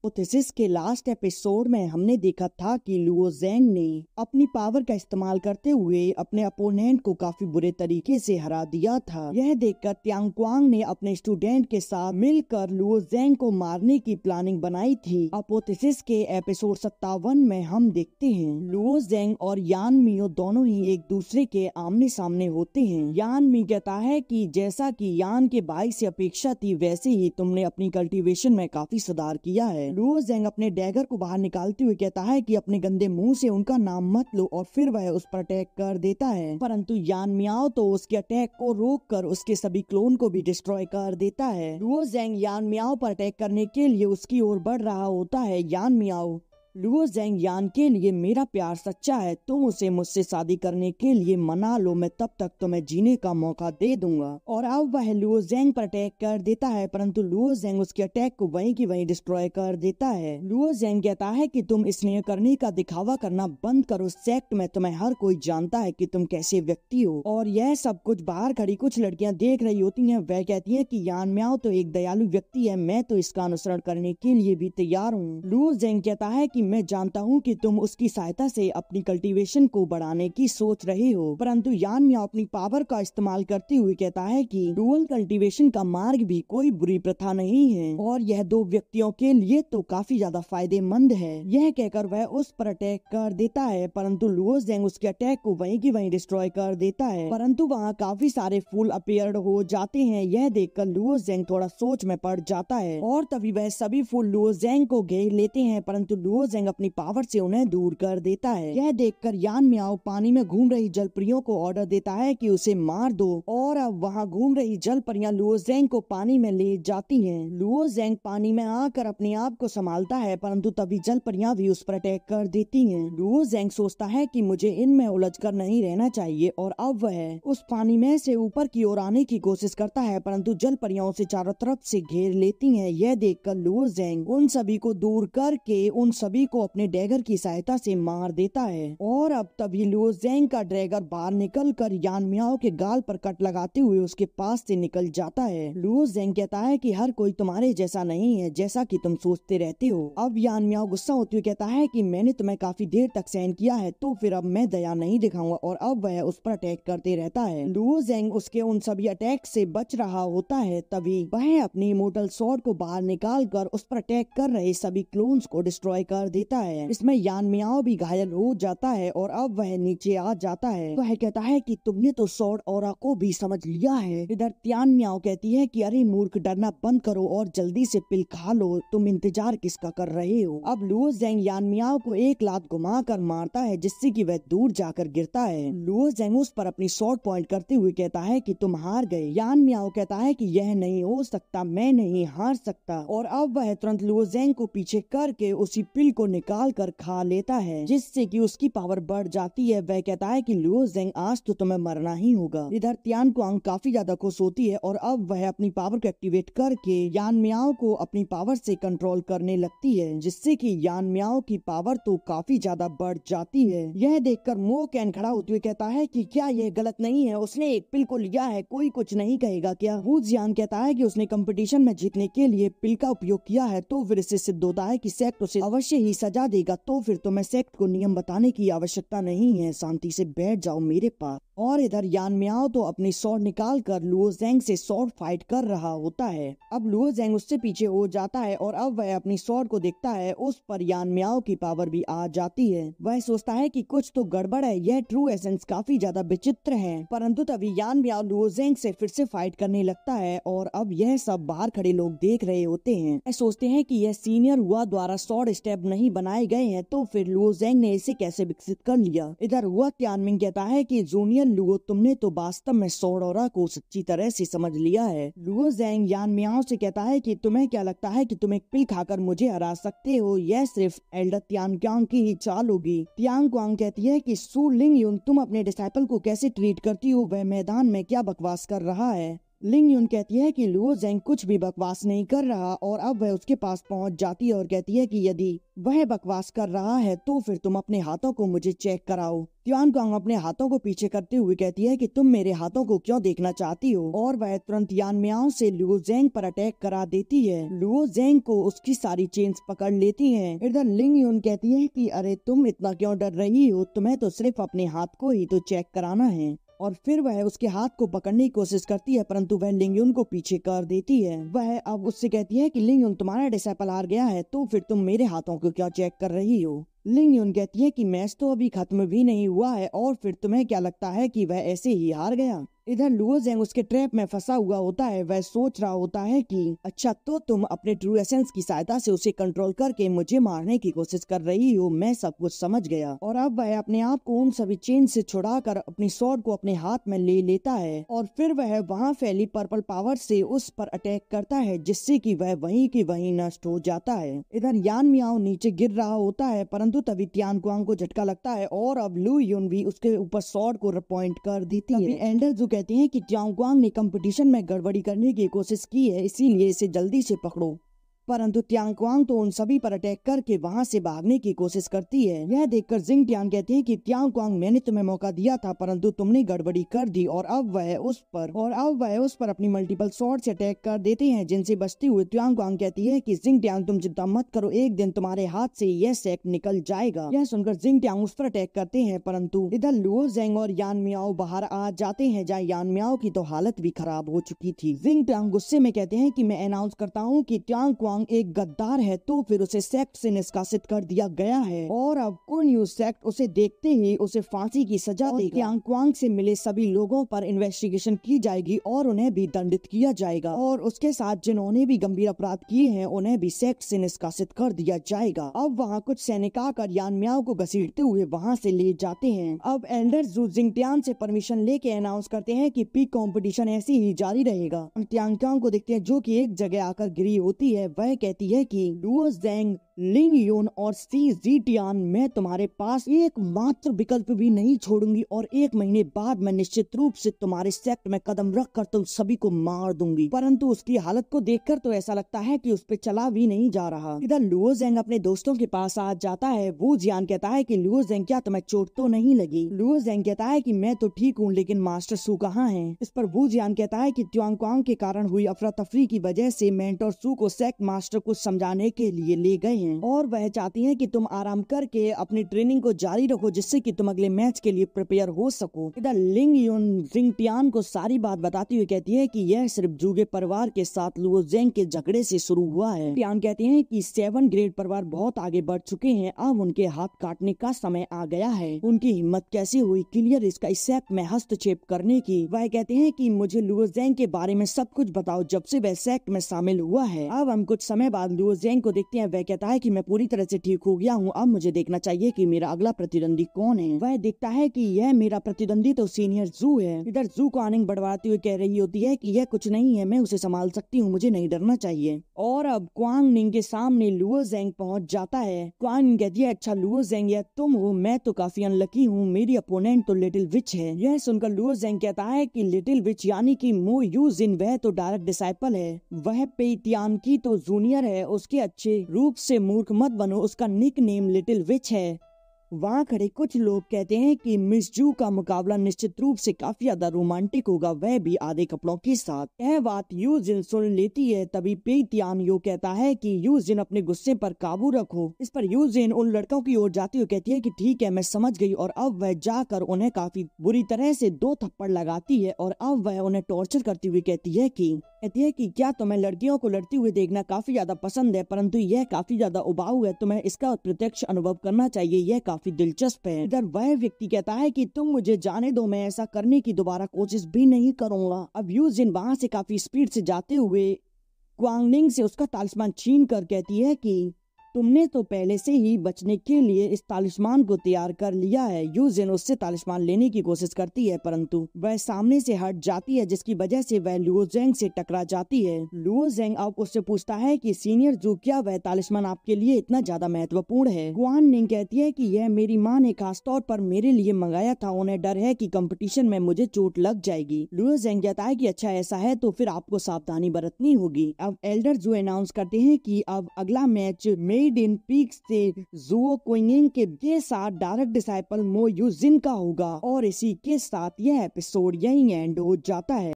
Thesis के last episode में हमने देखा था कि लुओ ज़ेंग ने अपनी पावर का इस्तेमाल करते हुए अपने अपोनेंट को काफी बुरे तरीके से हरा दिया था। यह देखकर त्यांग क्वांग ने अपने स्टूडेंट के साथ मिलकर लुओ ज़ेंग को मारने की प्लानिंग बनाई थी। अपोथेसिस के एपिसोड 57 में हम देखते हैं लुओ ज़ेंग और यान मियो दोनों ही एक दूसरे के आमने सामने होते हैं। यान मी कहता है कि जैसा कि यान के भाई से अपेक्षा थी वैसे ही तुमने अपनी कल्टीवेशन में काफी सुधार किया है। लुओ ज़ेंग अपने डैगर को बाहर निकालते हुए कहता है कि अपने गंदे मुंह से उनका नाम मत लो और फिर वह उस पर अटैक कर देता है, परंतु यान मियाओ तो उसके अटैक को रोककर उसके सभी क्लोन को भी डिस्ट्रॉय कर देता है। लुओ ज़ेंग यान मियाओ पर अटैक करने के लिए उसकी ओर बढ़ रहा होता है। यान मियाओ लुओ ज़ेंग यान के लिए मेरा प्यार सच्चा है, तुम उसे मुझसे शादी करने के लिए मना लो, मैं तब तक तुम्हें जीने का मौका दे दूंगा। और अब वह लुओ ज़ेंग पर अटैक कर देता है, परंतु लुओ ज़ेंग उसके अटैक को वहीं की वहीं डिस्ट्रॉय कर देता है। लुओ ज़ेंग कहता है कि तुम स्नेह करने का दिखावा करना बंद करो, सेक्ट में तुम्हें हर कोई जानता है कि तुम कैसे व्यक्ति हो। और यह सब कुछ बाहर खड़ी कुछ लड़कियां देख रही होती हैं। वह कहती है कि यान मियाओ तो एक दयालु व्यक्ति है, मैं तो इसका अनुसरण करने के लिए भी तैयार हूँ। लुओ ज़ेंग कहता है कि मैं जानता हूँ कि तुम उसकी सहायता से अपनी कल्टीवेशन को बढ़ाने की सोच रहे हो, परंतु यान मियाओ अपनी पावर का इस्तेमाल करते हुए कहता है कि डुअल कल्टीवेशन का मार्ग भी कोई बुरी प्रथा नहीं है और यह दो व्यक्तियों के लिए तो काफी ज्यादा फायदेमंद है। यह कहकर वह उस पर अटैक कर देता है, परंतु लुओ ज़ेंग उसके अटैक को वहीं की वहीं डिस्ट्रॉय कर देता है, परंतु वहाँ काफी सारे फूल अपीयर्ड हो जाते हैं। यह देखकर लुओ ज़ेंग थोड़ा सोच में पड़ जाता है और तभी वह सभी फूल लुओ ज़ेंग को घेर लेते हैं, परंतु लुओ ज़ेंग अपनी पावर से उन्हें दूर कर देता है। यह देखकर यान मियाओ पानी में घूम रही जल परियों को ऑर्डर देता है कि उसे मार दो और अब वहाँ घूम रही जल परियां लुओ ज़ेंग को पानी में ले जाती हैं। लुओ ज़ेंग पानी में आकर अपने आप को संभालता है, परंतु तभी जल परियां भी उस पर अटैक कर देती हैं। लुओ ज़ेंग सोचता है कि मुझे इनमें उलझकर नहीं रहना चाहिए और अब वह उस पानी में से ऊपर की ओर आने की कोशिश करता है, परंतु जल परियां उसे चारों तरफ से घेर लेती हैं। यह देखकर लुओ ज़ेंग उन सभी को दूर करके उन सभी को अपने डैगर की सहायता से मार देता है और अब तभी लुओ ज़ेंग का ड्रैगर बाहर निकलकर यान मियाओ के गाल पर कट लगाते हुए उसके पास से निकल जाता है। लुओ ज़ेंग कहता है कि हर कोई तुम्हारे जैसा नहीं है जैसा कि तुम सोचते रहते हो। अब यान मियाओ गुस्सा होते हुए कहता है कि मैंने तुम्हें काफी देर तक सहन किया है, तो फिर अब मैं दया नहीं दिखाऊंगा और अब वह उस पर अटैक करते रहता है। लुओ ज़ेंग उसके उन सभी अटैक से बच रहा होता है, तभी वह अपनी इमोर्टल स्वॉर्ड को बाहर निकाल कर उस पर अटैक कर रहे सभी क्लोन्स को डिस्ट्रॉय कर देता है। इसमें यान मियाओ भी घायल हो जाता है और अब वह नीचे आ जाता है। वह कहता है कि तुमने तो स्वॉर्ड ऑरा को भी समझ लिया है। इधर त्यान मियाओ कहती है कि अरे मूर्ख, डरना बंद करो और जल्दी से पिल खा लो, तुम इंतजार किसका कर रहे हो। अब लुओ ज़ेंग यान मियाओ को एक लात घुमा कर मारता है जिससे कि वह दूर जाकर गिरता है। लुओ ज़ेंग उस पर अपनी स्वॉर्ड पॉइंट करते हुए कहता है कि तुम हार गए। यान मियाओ कहता है कि यह नहीं हो सकता, मैं नहीं हार सकता और अब वह तुरंत लुओ ज़ेंग को पीछे करके उसी पिल को निकाल कर खा लेता है जिससे कि उसकी पावर बढ़ जाती है। वह कहता है कि लुओ ज़ेंग आज तो तुम्हें मरना ही होगा। इधर त्यान क्वांग काफी ज्यादा खुश होती है और अब वह अपनी पावर को एक्टिवेट करके यान मियाओ को अपनी पावर से कंट्रोल करने लगती है जिससे कि यान मियाओ की पावर तो काफी ज्यादा बढ़ जाती है। यह देखकर मो कैन खड़ा होते हुए कहता है कि क्या यह गलत नहीं है, उसने एक पिल को लिया है, कोई कुछ नहीं कहेगा क्या। वू जियान कहता है कि उसने कंपटीशन में जीतने के लिए पिल का उपयोग किया है, तो फिर इससे सिद्ध होता है कि सेक्ट उसे अवश्य ही सजा देगा, तो फिर तुम्हें सेक्ट को नियम बताने की आवश्यकता नहीं है, शांति से बैठ जाओ मेरे पास। और इधर यान मियाओ तो अपनी स्वॉर्ड निकाल कर लुओ ज़ेंग से स्वॉर्ड फाइट कर रहा होता है। अब लुओ ज़ेंग उससे पीछे हो जाता है और अब वह अपनी स्वॉर्ड को देखता है, उस पर यान मियाओ की पावर भी आ जाती है। वह सोचता है कि कुछ तो गड़बड़ है, यह ट्रू एसेंस काफी ज्यादा विचित्र है, परंतु तभी यान मियाओ लुओ ज़ेंग से फिर से फाइट करने लगता है और अब यह सब बाहर खड़े लोग देख रहे होते हैं। वह सोचते हैं कि यह सीनियर हुआ द्वारा स्वॉर्ड स्टेप नहीं बनाए गए हैं, तो फिर लुओ ज़ेंग ने इसे कैसे विकसित कर लिया। इधर हुआ त्यानमिंग कहता है कि जूनियर लुओ, तुमने तो वास्तव में स्वॉर्ड ऑरा को सच्ची तरह से समझ लिया है। लुओ ज़ेंग यान मियाओ से कहता है कि तुम्हें क्या लगता है कि तुम एक पिल खाकर मुझे हरा सकते हो, यह सिर्फ एल्डर त्यान क्वांग की ही चाल होगी। त्यान क्वांग कहती है कि सू लिंग युन, तुम अपने डिसाइपल को कैसे ट्रीट करती हो, वह मैदान में क्या बकवास कर रहा है। लिंग यून कहती है कि लुओ ज़ेंग कुछ भी बकवास नहीं कर रहा और अब वह उसके पास पहुंच जाती है और कहती है कि यदि वह बकवास कर रहा है तो फिर तुम अपने हाथों को मुझे चेक कराओ। तियानक्वांग अपने हाथों को पीछे करते हुए कहती है कि तुम मेरे हाथों को क्यों देखना चाहती हो, और वह तुरंत यान मियाओ से लुओ ज़ेंग पर अटैक करा देती है। लुओ ज़ेंग को उसकी सारी चेन्स पकड़ लेती हैं। इधर लिंग यून कहती है कि अरे तुम इतना क्यों डर रही हो, तुम्हें तो सिर्फ अपने हाथ को ही तो चेक कराना है। और फिर वह उसके हाथ को पकड़ने की कोशिश करती है परंतु वह लिंग यून को पीछे कर देती है। वह अब उससे कहती है कि लिंग यून तुम्हारा डिसाइपल हार गया है तो फिर तुम मेरे हाथों को क्या चेक कर रही हो। लिंग यून कहती है कि मैच तो अभी खत्म भी नहीं हुआ है और फिर तुम्हें क्या लगता है कि वह ऐसे ही हार गया। इधर लुओ ज़ेंग उसके ट्रैप में फंसा हुआ होता है। वह सोच रहा होता है कि अच्छा तो तुम अपने ट्रू एसेंस की सहायता से उसे कंट्रोल करके मुझे मारने की कोशिश कर रही हो, मैं सब कुछ समझ गया। और अब वह अपने आप को उन सभी चेन से छुड़ाकर अपनी स्वॉर्ड को अपने हाथ में ले लेता है और फिर वह वहाँ फैली पर्पल पावर से उस पर अटैक करता है जिससे कि वह वहीं की वहीं नष्ट हो जाता है। इधर यान मियाओ नीचे गिर रहा होता है परंतु तभी तियानक्वांग को झटका लगता है और अब लुओ यून भी उसके ऊपर स्वॉर्ड को पॉइंट कर देती है। एंडर जो कहते हैं कि तियानक्वांग ने कंपटीशन में गड़बड़ी करने की कोशिश की है इसीलिए इसे जल्दी से पकड़ो, परंतु तियानक्वांग तो उन सभी पर अटैक करके वहां से भागने की कोशिश करती है। यह देखकर जिंग टियान कहते हैं कि तियानक्वांग मैंने तुम्हें मौका दिया था परंतु तुमने गड़बड़ी कर दी, और अब वह उस पर अपनी मल्टीपल शॉट से अटैक कर देते हैं जिनसे बचते हुए तियानक्वांग कहती है कि जिंग टियान तुम चिंता मत करो, एक दिन तुम्हारे हाथ से यह सेक्ट निकल जाएगा। यह सुनकर जिंग टियान उस पर अटैक करते हैं परंतु इधर लुओ ज़ेंग और यान मियाओ बाहर आ जाते हैं जहाँ यान मियाओ की तो हालत भी खराब हो चुकी थी। जिंग टियान गुस्से में कहते हैं कि मैं अनाउंस करता हूँ कि तियानक्वांग एक गद्दार है तो फिर उसे सेक्ट से निष्कासित कर दिया गया है और अब कुनयू सेक्ट उसे देखते ही उसे फांसी की सजा देगा। तियानक्वांग से मिले सभी लोगों पर इन्वेस्टिगेशन की जाएगी और उन्हें भी दंडित किया जाएगा और उसके साथ जिन्होंने भी गंभीर अपराध किए हैं उन्हें भी सेक्ट से निष्कासित कर दिया जाएगा। अब वहाँ कुछ सैनिक आकर यान मियाओ को घसीटते हुए वहाँ से ले जाते हैं। अब एल्डर जू जिंगटियान से परमिशन लेके अनाउंस करते हैं कि पीक कंपटीशन ऐसे ही जारी रहेगा। तियानक्वांग को देखते हैं जो कि एक जगह आकर गिरी होती है। वह कहती है कि लुओ ज़ेंग, लिंग यून और सी जीटियान मैं तुम्हारे पास एकमात्र विकल्प भी नहीं छोड़ूंगी और 1 महीने बाद मैं निश्चित रूप से तुम्हारे सेक्ट में कदम रखकर तुम सभी को मार दूंगी। परंतु उसकी हालत को देखकर तो ऐसा लगता है कि उस पे चला भी नहीं जा रहा। इधर लुओ ज़ेंग अपने दोस्तों के पास आ जाता है। वो जियान कहता है कि लुओ ज़ेंग क्या तुम्हें चोट तो नहीं लगी? लुओ ज़ेंग कहता है कि मैं तो ठीक हूँ लेकिन मास्टर सू कहाँ है? इस पर वो जियान कहता है कि तियानक्वांग के कारण हुई अफरा तफरी की वजह से मेंटर सू को सेक्ट मास्टर को समझाने के लिए ले गए हैं और वह चाहती हैं कि तुम आराम करके अपनी ट्रेनिंग को जारी रखो जिससे कि तुम अगले मैच के लिए प्रिपेयर हो सको। इधर लिंग यून जिंगटियान को सारी बात बताती हुई कहती है कि यह सिर्फ जूगे परिवार के साथ लुओ ज़ेंग के झगड़े से शुरू हुआ है। टियान कहते हैं कि 7 ग्रेड परिवार बहुत आगे बढ़ चुके हैं, अब उनके हाथ काटने का समय आ गया है। उनकी हिम्मत कैसे हुई क्लियर इसका इस सेक्ट में हस्तक्षेप करने की? वह कहते हैं कि मुझे लुओ ज़ेंग के बारे में सब कुछ बताओ जब से वह सेक्ट में शामिल हुआ है। अब हम कुछ समय बाद लुओ ज़ेंग को देखते हैं। वह कहता है कि मैं पूरी तरह से ठीक हो गया हूँ, अब मुझे देखना चाहिए कि मेरा अगला प्रतिद्वंदी कौन है। वह देखता है कि यह मेरा प्रतिद्वंदी तो सीनियर जू है। इधर जू को आनिंग बढ़वाती हुई कह रही होती है कि यह कुछ नहीं है, मैं उसे संभाल सकती हूँ, मुझे नहीं डरना चाहिए। और अब क्वांग निंग के सामने लुओ ज़ेंग पहुँच जाता है। क्वांग निंग कहती है अच्छा लुओ ज़ेंग यह तुम हो, मैं तो काफी अनलकी हूँ, मेरी अपोनेंट तो लिटिल विच है। यह सुनकर लुओ ज़ेंग कहता है कि लिटिल विच यानी कि मो यू जिन वह तो डायरेक्ट डिसाइपल है, वह पेई तियान की तो जूनियर है, उसके अच्छे रूप से मूर्ख मत बनो, उसका निक नेम लिटिल विच है। वहाँ खड़े कुछ लोग कहते हैं कि मिस जू का मुकाबला निश्चित रूप से काफी ज्यादा रोमांटिक होगा, वह भी आधे कपड़ों के साथ। यह बात यू जिन सुन लेती है। तभी पेई तियान यो कहता है कि यू जिन अपने गुस्से पर काबू रखो। इस पर यू जिन उन लड़कों की ओर जाती हुई कहती है कि ठीक है मैं समझ गई, और अब वह जाकर उन्हें काफी बुरी तरह से 2 थप्पड़ लगाती है और अब वह उन्हें टॉर्चर करती हुई कहती है कि क्या तुम्हें लड़कियों को लड़ती हुई देखना काफी ज्यादा पसंद है, परंतु यह काफी ज्यादा उबाऊ है, तुम्हें इसका प्रत्यक्ष अनुभव करना चाहिए, यह काफी दिलचस्प है। इधर वह व्यक्ति कहता है कि तुम मुझे जाने दो, मैं ऐसा करने की दोबारा कोशिश भी नहीं करूंगा। अब यू जिन वहाँ से काफी स्पीड से जाते हुए क्वांग निंग से उसका तालिस्मान छीन कर कहती है कि तुमने तो पहले से ही बचने के लिए इस तालिस्मान को तैयार कर लिया है। यू जिन उससे तालिस्मान लेने की कोशिश करती है, परंतु वह सामने से हट जाती है, जिसकी वजह से वह लुओ ज़ेंग से टकरा जाती है। लुओ ज़ेंग अब उससे पूछता है कि सीनियर जू, क्या वह तालिस्मान आपके लिए इतना ज्यादा महत्वपूर्ण है? गुआन निंग कहती है कि यह मेरी माँ ने खास तौर पर मेरे लिए मंगाया था, उन्हें डर है कि कंपटीशन में मुझे चोट लग जाएगी। लुओ ज़ेंग कहता है कि अच्छा ऐसा है तो फिर आपको सावधानी बरतनी होगी। अब एल्डर जू अनाउंस करते हैं कि अब अगला मैच मेड इन पीक्स से जुओ क्विंगिंग के साथ डायरेक्ट डिसाइपल मो यू जिन का होगा। और इसी के साथ यह एपिसोड यहीं एंड हो जाता है।